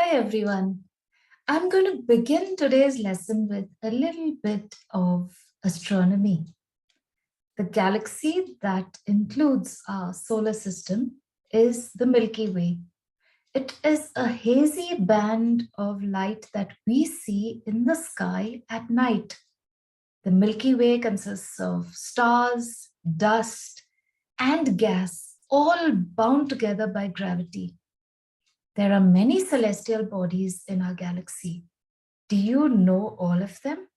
Hi everyone. I'm going to begin today's lesson with a little bit of astronomy. The galaxy that includes our solar system is the Milky Way. It is a hazy band of light that we see in the sky at night. The Milky Way consists of stars, dust, and gas, all bound together by gravity. There are many celestial bodies in our galaxy. Do you know all of them?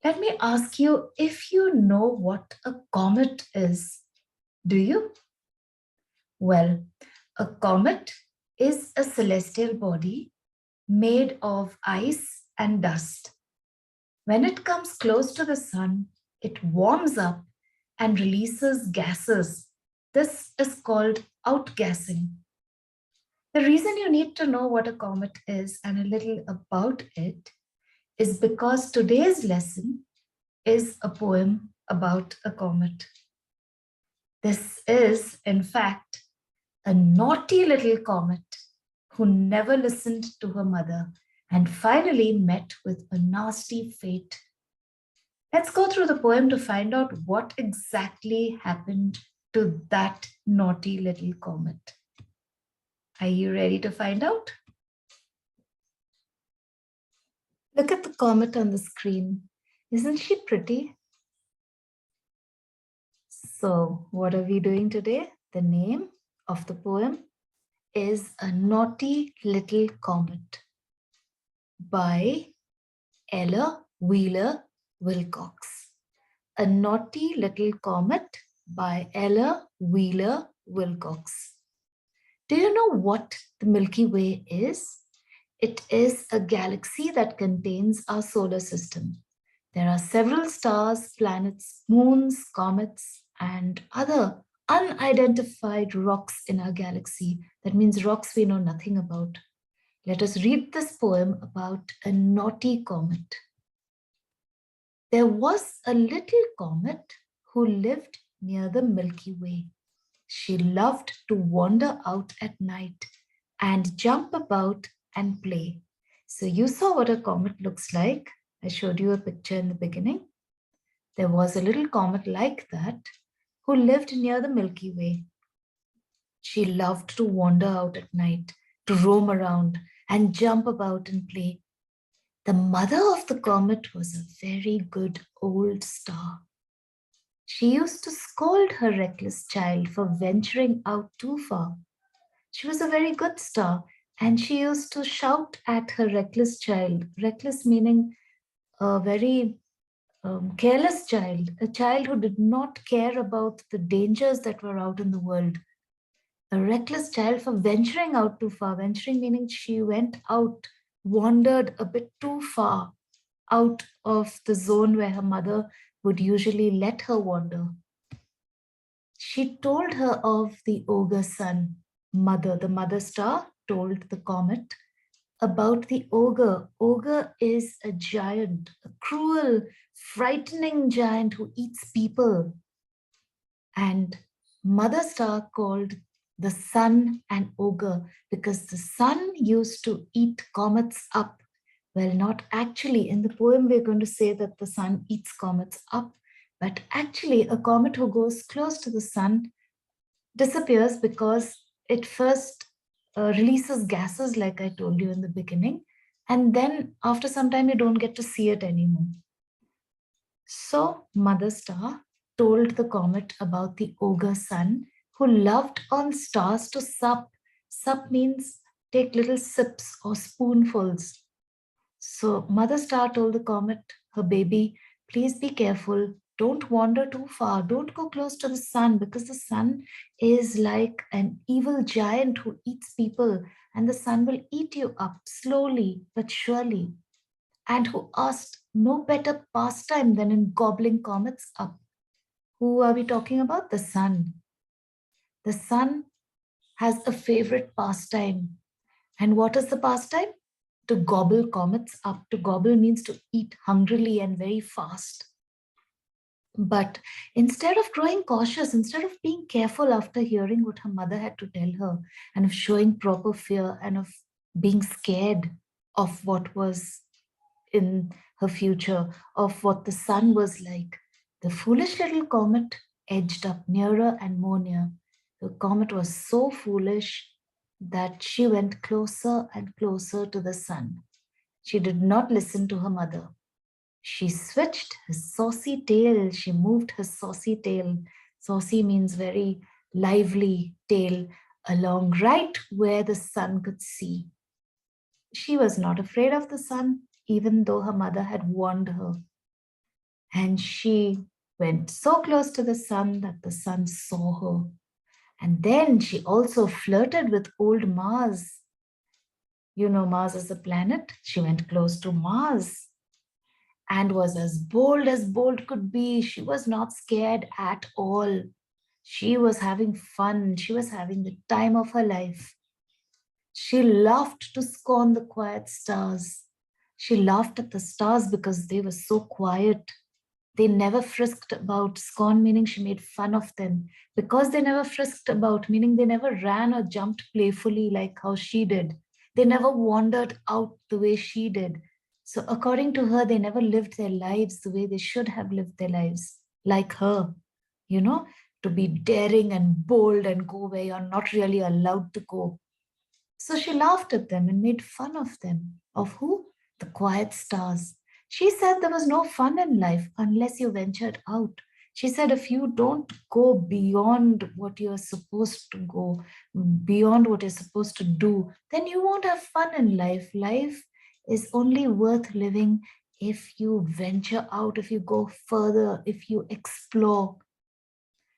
Let me ask you if you know what a comet is. Do you? Well, a comet is a celestial body made of ice and dust. When it comes close to the sun, it warms up and releases gases. This is called outgassing. The reason you need to know what a comet is and a little about it is because today's lesson is a poem about a comet. This is, in fact, a naughty little comet who never listened to her mother and finally met with a nasty fate. Let's go through the poem to find out what exactly happened to that naughty little comet. Are you ready to find out? Look at the comet on the screen. Isn't she pretty? So, what are we doing today? The name of the poem is A Naughty Little Comet by Ella Wheeler Wilcox. A Naughty Little Comet by Ella Wheeler Wilcox. Do you know what the Milky Way is? It is a galaxy that contains our solar system. There are several stars, planets, moons, comets, and other unidentified rocks in our galaxy. That means rocks we know nothing about. Let us read this poem about a naughty comet. There was a little comet who lived near the Milky Way. She loved to wander out at night and jump about and play. So you saw what a comet looks like. I showed you a picture in the beginning. There was a little comet like that who lived near the Milky Way. She loved to wander out at night, to roam around and jump about and play. The mother of the comet was a very good old star. She used to scold her reckless child for venturing out too far. She was a very good star, and she used to shout at her reckless child, reckless meaning a very careless child, a child who did not care about the dangers that were out in the world. A reckless child for venturing out too far, venturing meaning she went out, wandered a bit too far out of the zone where her mother would usually let her wander. She told her of the ogre sun. Mother, the mother star, told the comet about the ogre. Ogre is a giant, a cruel, frightening giant who eats people. And Mother Star called the sun an ogre because the sun used to eat comets up. Well, not actually. In the poem, we're going to say that the sun eats comets up. But actually, a comet who goes close to the sun disappears because it first releases gases, like I told you in the beginning. And then after some time, you don't get to see it anymore. So Mother Star told the comet about the ogre sun who loved on stars to sup. Sup means take little sips or spoonfuls. So Mother Star told the comet, her baby, please be careful. Don't wander too far. Don't go close to the sun because the sun is like an evil giant who eats people, and the sun will eat you up slowly but surely. And who asked no better pastime than in gobbling comets up. Who are we talking about? The sun. The sun has a favorite pastime. And what is the pastime? To gobble comets up. To gobble means to eat hungrily and very fast. But instead of growing cautious, instead of being careful after hearing what her mother had to tell her, and of showing proper fear, and of being scared of what was in her future, of what the sun was like. The foolish little comet edged up nearer and more near. The comet was so foolish that she went closer and closer to the sun. She did not listen to her mother. She switched her saucy tail. She moved her saucy tail. Saucy means very lively tail along right where the sun could see. She was not afraid of the sun, even though her mother had warned her. And she went so close to the sun that the sun saw her. And then she also flirted with old Mars. You know, Mars is a planet. She went close to Mars and was as bold could be. She was not scared at all. She was having fun. She was having the time of her life. She laughed to scorn the quiet stars. She laughed at the stars because they were so quiet. They never frisked about. Scorn meaning she made fun of them. Because they never frisked about, meaning they never ran or jumped playfully like how she did. They never wandered out the way she did. So according to her, they never lived their lives the way they should have lived their lives, like her, you know, to be daring and bold and go where you're not really allowed to go. So she laughed at them and made fun of them. Of who? The quiet stars. She said there was no fun in life unless you ventured out. She said if you don't go beyond what you're supposed to go, beyond what you're supposed to do, then you won't have fun in life. Life is only worth living if you venture out, if you go further, if you explore.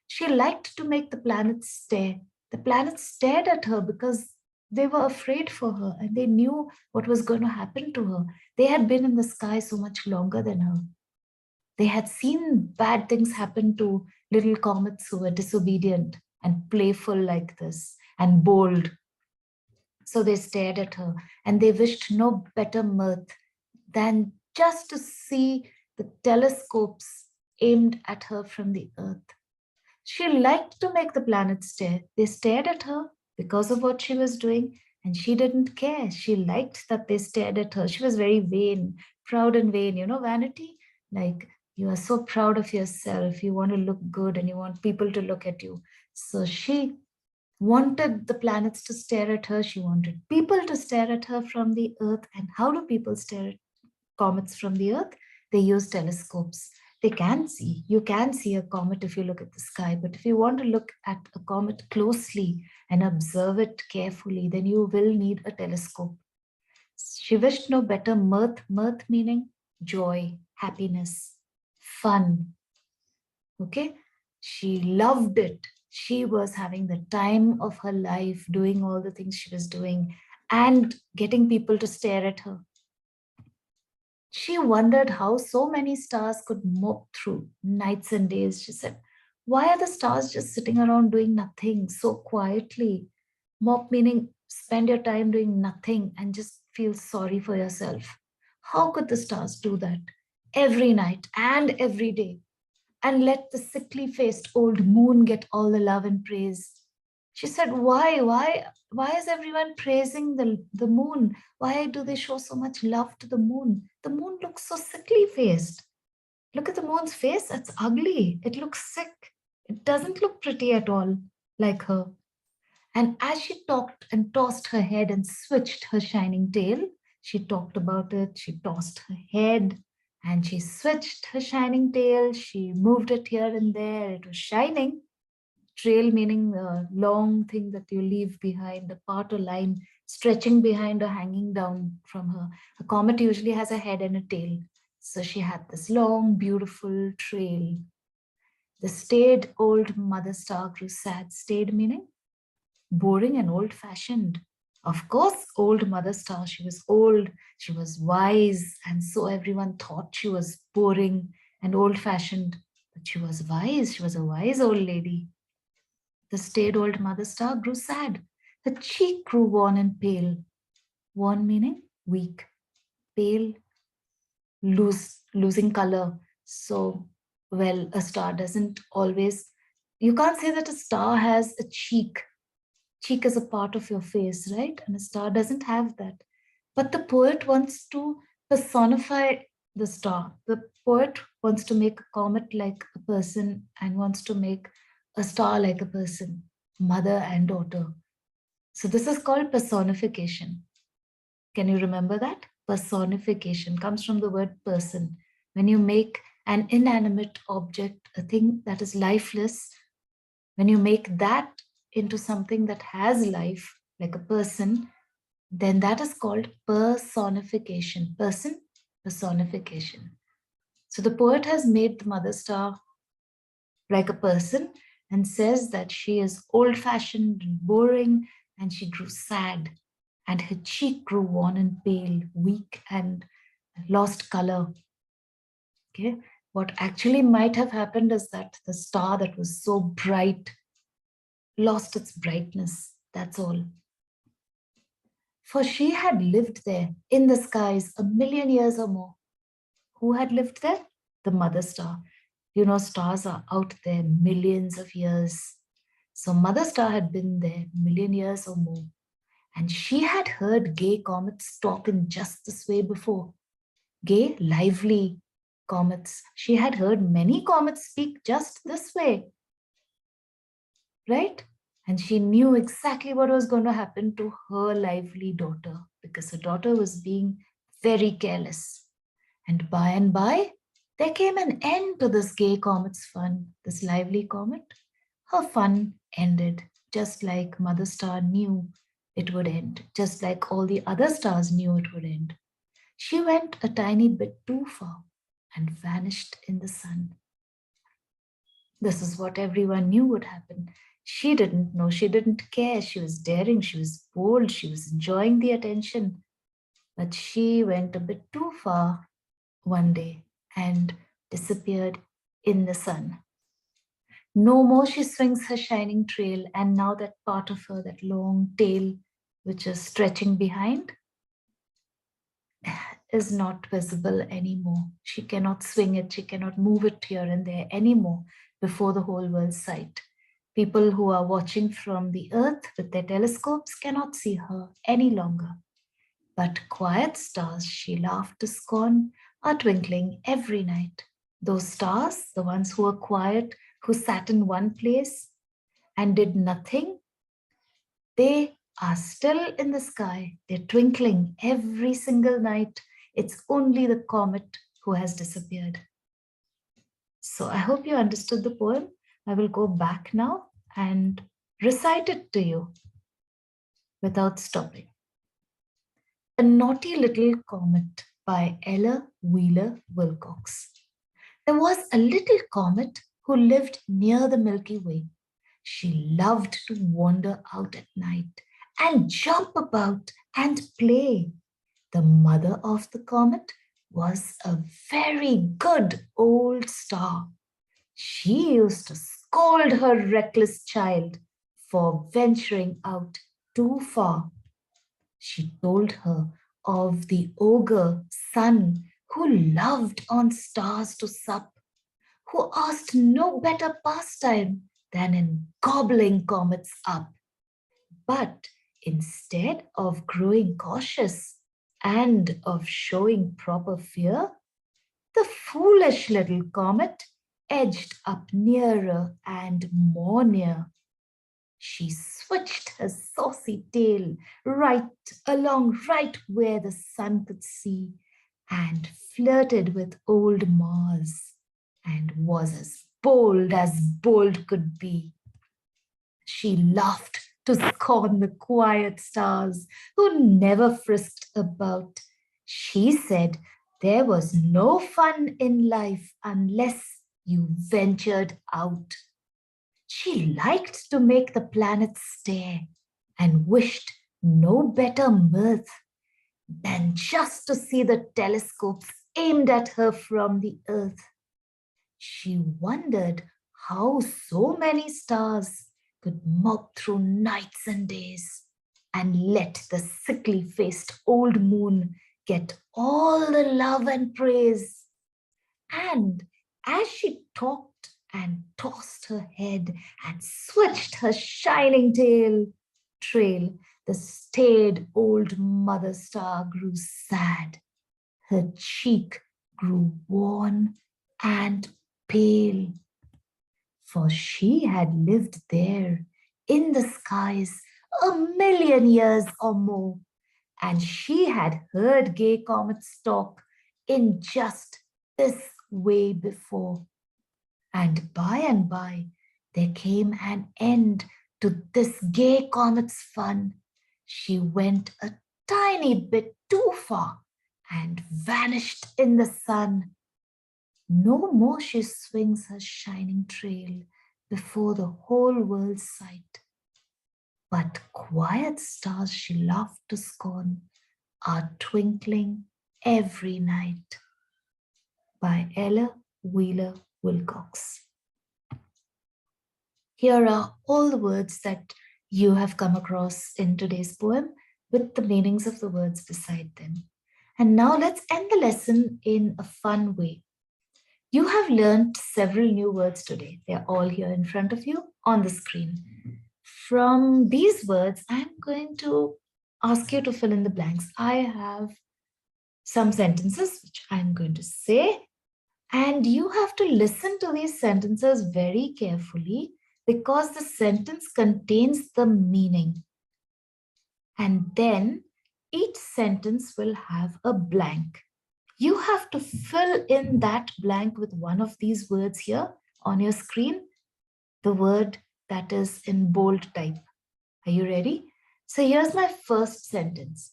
She liked to make the planets stare. The planets stared at her because they were afraid for her and they knew what was going to happen to her. They had been in the sky so much longer than her. They had seen bad things happen to little comets who were disobedient and playful like this and bold. So they stared at her and they wished no better mirth than just to see the telescopes aimed at her from the earth. She liked to make the planets stare. They stared at her because of what she was doing, and she didn't care. She liked that they stared at her. She was very vain, proud and vain. You know, vanity? Like you are so proud of yourself. You want to look good and you want people to look at you. So she wanted the planets to stare at her. She wanted people to stare at her from the earth. And how do people stare at comets from the earth? They use telescopes. They can see. You can see a comet if you look at the sky, but if you want to look at a comet closely and observe it carefully, then you will need a telescope. She wished no better mirth, mirth meaning joy, happiness, fun. Okay? She loved it. She was having the time of her life doing all the things she was doing and getting people to stare at her. She wondered how so many stars could mope through nights and days. She said, why are the stars just sitting around doing nothing so quietly? Mope meaning spend your time doing nothing and just feel sorry for yourself. How could the stars do that every night and every day and let the sickly faced old moon get all the love and praise? She said, why is everyone praising the moon? Why do they show so much love to the moon? The moon looks so sickly faced. Look at the moon's face. It's ugly. It looks sick. It doesn't look pretty at all like her. And as she talked and tossed her head and switched her shining tail, she talked about it. She tossed her head and she switched her shining tail. She moved it here and there. It was shining. Trail meaning the long thing that you leave behind, the part or line stretching behind or hanging down from her. A comet usually has a head and a tail. So she had this long, beautiful trail. The staid old mother star grew sad. Staid meaning boring and old-fashioned. Of course, old mother star, she was old, she was wise, and so everyone thought she was boring and old-fashioned. But she was wise, she was a wise old lady. The staid old mother star grew sad. Her cheek grew worn and pale. Worn meaning weak, pale, losing color. So, well, a star doesn't always, you can't say that a star has a cheek. cheek is a part of your face, right? And a star doesn't have that. But the poet wants to personify the star. The poet wants to make a comet like a person and wants to make a star like a person, mother and daughter. So this is called personification. Can you remember that? Personification comes from the word person. When you make an inanimate object, a thing that is lifeless, when you make that into something that has life, like a person, then that is called personification. Person, personification. So the poet has made the mother star like a person and says that she is old-fashioned and boring, and she grew sad, and her cheek grew worn and pale, weak and lost color. Okay, what actually might have happened is that the star that was so bright lost its brightness. That's all. For she had lived there in the skies 1,000,000 years or more. Who had lived there? The mother star. You know, stars are out there millions of years. So Mother Star had been there 1,000,000 years or more. And she had heard gay comets talk in just this way before. Gay, lively comets. She had heard many comets speak just this way. Right? And she knew exactly what was going to happen to her lively daughter because her daughter was being very careless. And by, there came an end to this gay comet's fun, this lively comet. Her fun ended, just like Mother Star knew it would end, just like all the other stars knew it would end. She went a tiny bit too far and vanished in the sun. This is what everyone knew would happen. She didn't know, she didn't care. She was daring, she was bold, she was enjoying the attention. But she went a bit too far one day and disappeared in the sun. No more she swings her shining trail, and now that part of her, that long tail, which is stretching behind, is not visible anymore. She cannot swing it, she cannot move it here and there anymore before the whole world's sight. People who are watching from the earth with their telescopes cannot see her any longer. But quiet stars she laughed to scorn are twinkling every night. Those stars, the ones who are quiet, who sat in one place and did nothing, they are still in the sky. They're twinkling every single night. It's only the comet who has disappeared. So I hope you understood the poem. I will go back now and recite it to you without stopping. A Naughty Little Comet by Ella Wheeler Wilcox. There was a little comet who lived near the Milky Way. She loved to wander out at night and jump about and play. The mother of the comet was a very good old star. She used to scold her reckless child for venturing out too far. She told her of the ogre sun who loved on stars to sup, who asked no better pastime than in gobbling comets up. But instead of growing cautious and of showing proper fear, the foolish little comet edged up nearer and more near. She switched her saucy tail right along, right where the sun could see, and flirted with old Mars, and was as bold could be. She laughed to scorn the quiet stars who never frisked about. She said there was no fun in life unless you ventured out. She liked to make the planets stare and wished no better mirth than just to see the telescopes aimed at her from the earth. She wondered how so many stars could mope through nights and days and let the sickly-faced old moon get all the love and praise. And as she talked and tossed her head and switched her shining tail, trail, the staid old mother star grew sad. Her cheek grew worn and pale, for she had lived there in the skies 1,000,000 years or more, and she had heard gay comets talk in just this way before. And by, there came an end to this gay comet's fun. She went a tiny bit too far and vanished in the sun. No more she swings her shining trail before the whole world's sight. But quiet stars she laughed to scorn are twinkling every night. By Ella Wheeler Wilcox. Here are all the words that you have come across in today's poem with the meanings of the words beside them. And now let's end the lesson in a fun way. You have learned several new words today. They're all here in front of you on the screen. From these words, I'm going to ask you to fill in the blanks. I have some sentences which I'm going to say, and you have to listen to these sentences very carefully because the sentence contains the meaning. And then each sentence will have a blank. You have to fill in that blank with one of these words here on your screen, the word that is in bold type. Are you ready? So here's my first sentence.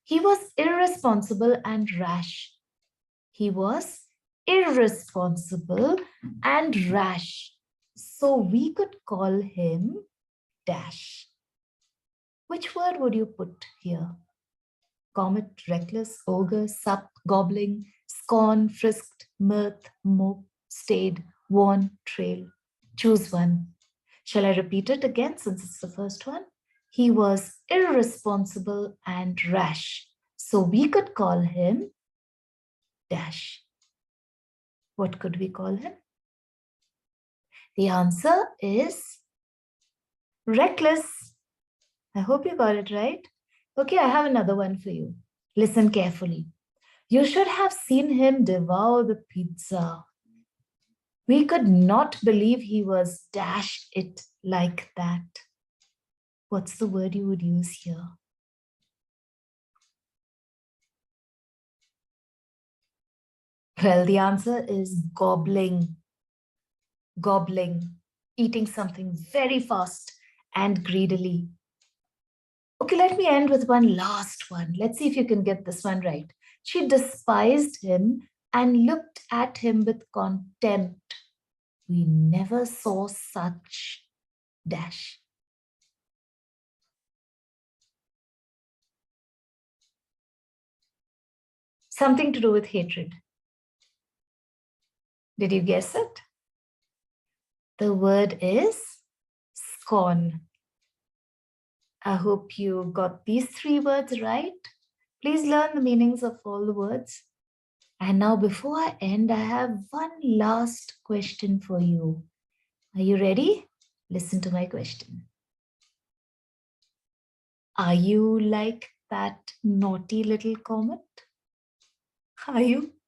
He was irresponsible and rash. He was irresponsible and rash. So we could call him dash. Which word would you put here? Comet, reckless, ogre, sup, gobbling, scorn, frisked, mirth, mope, stayed, worn, trail. Choose one. Shall I repeat it again since it's the first one? He was irresponsible and rash. So we could call him dash. What could we call him? The answer is reckless. I hope you got it right. Okay, I have another one for you. Listen carefully. You should have seen him devour the pizza. We could not believe he was dash it like that. What's the word you would use here? Well, the answer is gobbling. Gobbling, eating something very fast and greedily. Okay, let me end with one last one. Let's see if you can get this one right. She despised him and looked at him with contempt. We never saw such dash. Something to do with hatred. Did you guess it? The word is scorn. I hope you got these three words right. Please learn the meanings of all the words. And now before I end, I have one last question for you. Are you ready? Listen to my question. Are you like that naughty little comet? Are you?